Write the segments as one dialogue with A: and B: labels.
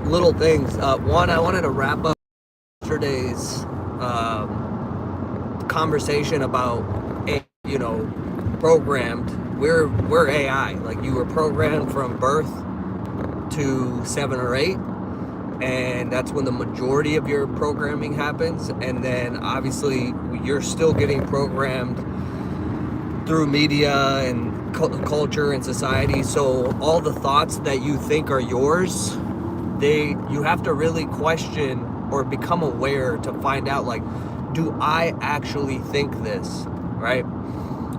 A: little things. One, I wanted to wrap up yesterday's conversation about, programmed. We're AI. Like, you were programmed from birth to 7 or 8, and that's when the majority of your programming happens. And then obviously you're still getting programmed through media and culture and society. So all the thoughts that you think are yours, you have to really question or become aware to find out, like, do I actually think this, right?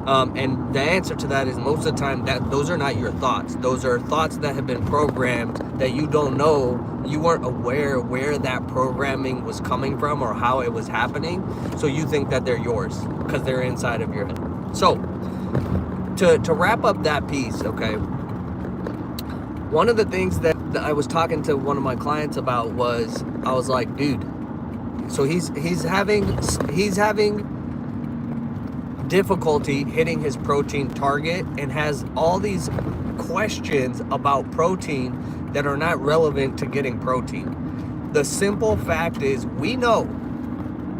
A: And the answer to that is, most of the time, that those are not your thoughts. Those are thoughts that have been programmed that you don't know. You weren't aware where that programming was coming from or how it was happening. So you think that they're yours because they're inside of your head. So to wrap up that piece, okay, one of the things that I was talking to one of my clients about was, I was like, dude, so he's having difficulty hitting his protein target and has all these questions about protein that are not relevant to getting protein. The simple fact is, we know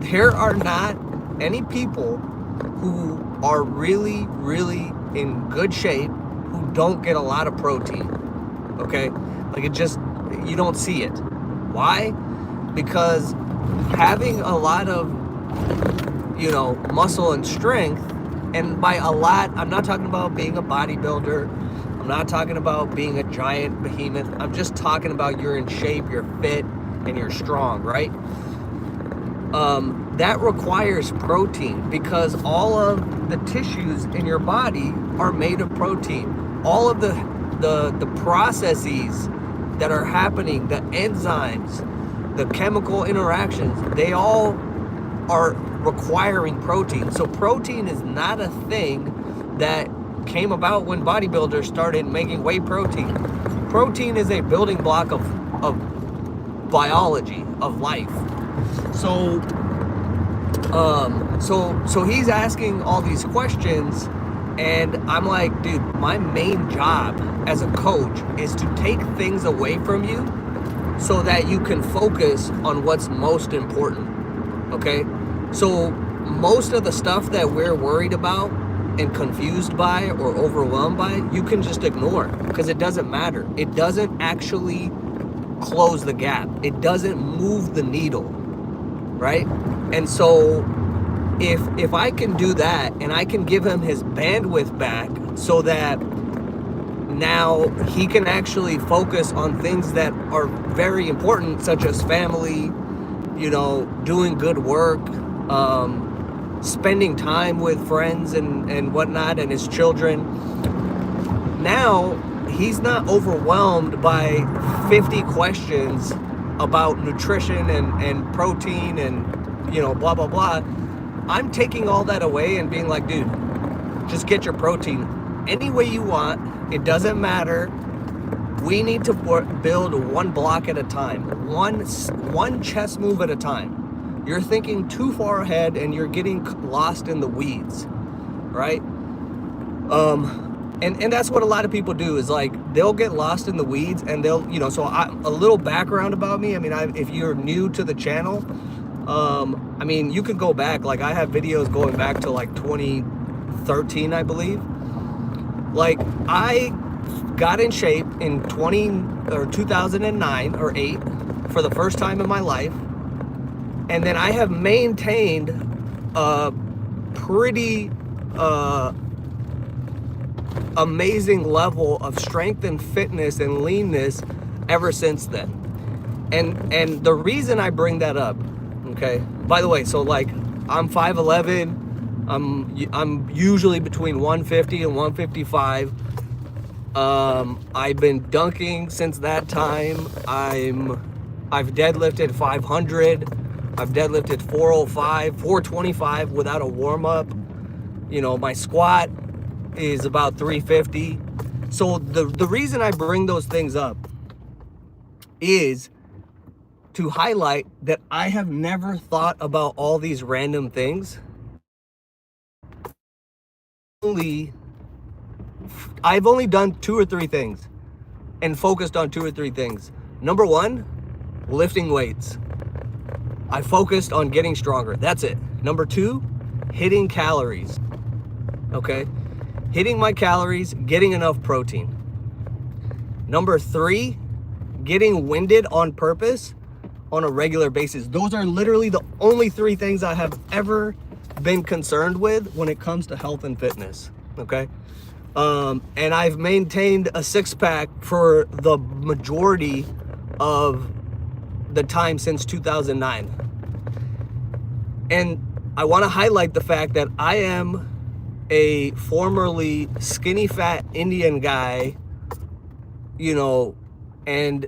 A: there are not any people who are really, really in good shape who don't get a lot of protein. Okay? Like, it just, you don't see it. Why? Because having a lot of, muscle and strength, and by a lot, I'm not talking about being a bodybuilder, I'm not talking about being a giant behemoth, I'm just talking about you're in shape, you're fit, and you're strong, right? That requires protein, because all of the tissues in your body are made of protein. All of the processes that are happening, the enzymes, the chemical interactions, they all are requiring protein. So protein is not a thing that came about when bodybuilders started making whey protein. Protein is a building block of biology, of life. So he's asking all these questions, and I'm like, dude, my main job as a coach is to take things away from you so that you can focus on what's most important. Okay? So most of the stuff that we're worried about and confused by or overwhelmed by, you can just ignore, because it doesn't matter. It doesn't actually close the gap. It doesn't move the needle, right? And so if I can do that, and I can give him his bandwidth back so that now he can actually focus on things that are very important, such as family, doing good work, spending time with friends and whatnot, and his children. Now he's not overwhelmed by 50 questions about nutrition and protein and blah blah blah. I'm taking all that away and being like, dude, just get your protein any way you want. It doesn't matter. We need to build one block at a time, one chess move at a time. You're thinking too far ahead and you're getting lost in the weeds, right? And that's what a lot of people do, is like, they'll get lost in the weeds, and they'll, so a little background about me. I mean, if you're new to the channel, you can go back. Like, I have videos going back to like 2013, I believe. Like, I got in shape in 2009 or 8 for the first time in my life. And then I have maintained a pretty amazing level of strength and fitness and leanness ever since then. And the reason I bring that up, okay, by the way, so like, I'm 5'11", I'm usually between 150 and 155. I've been dunking since that time. I've deadlifted 500. I've deadlifted 405, 425 without a warm-up. My squat is about 350. So the reason I bring those things up is to highlight that I have never thought about all these random things. I've only done 2 or 3 things and focused on 2 or 3 things. Number one, lifting weights. I focused on getting stronger. That's it. Number 2, hitting calories. Okay? Hitting my calories, getting enough protein. Number 3, getting winded on purpose on a regular basis. Those are literally the only 3 things I have ever been concerned with when it comes to health and fitness. Okay? And I've maintained a 6-pack for the majority of the time since 2009. And I want to highlight the fact that I am a formerly skinny fat Indian guy, you know, and